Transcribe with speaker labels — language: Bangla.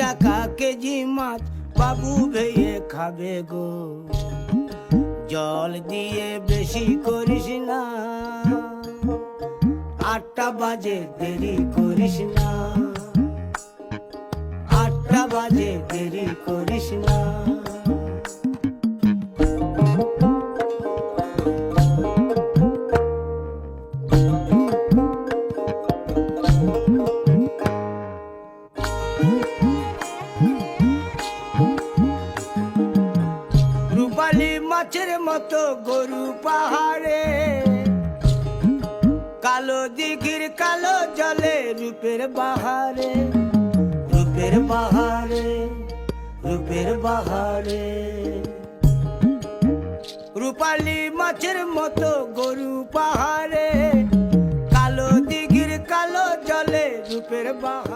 Speaker 1: টাকা কেজি মাছ বাবু ভেয়ে খাবে গো। জল দিয়ে বেশি করিস না, 8টা বাজে দেরি করিস না, 8টা বাজে দেরি করিস না। রূপালী মাছের মতো গরু পাহাড়ে, কালো দিঘির কালো জলে রূপের বাহারে, রূপের বাহারে, রূপের বাহারে। রূপালী মাছের মতো গরু পাহাড়ে, কালো দিঘির কালো জলে রূপের বাহারে।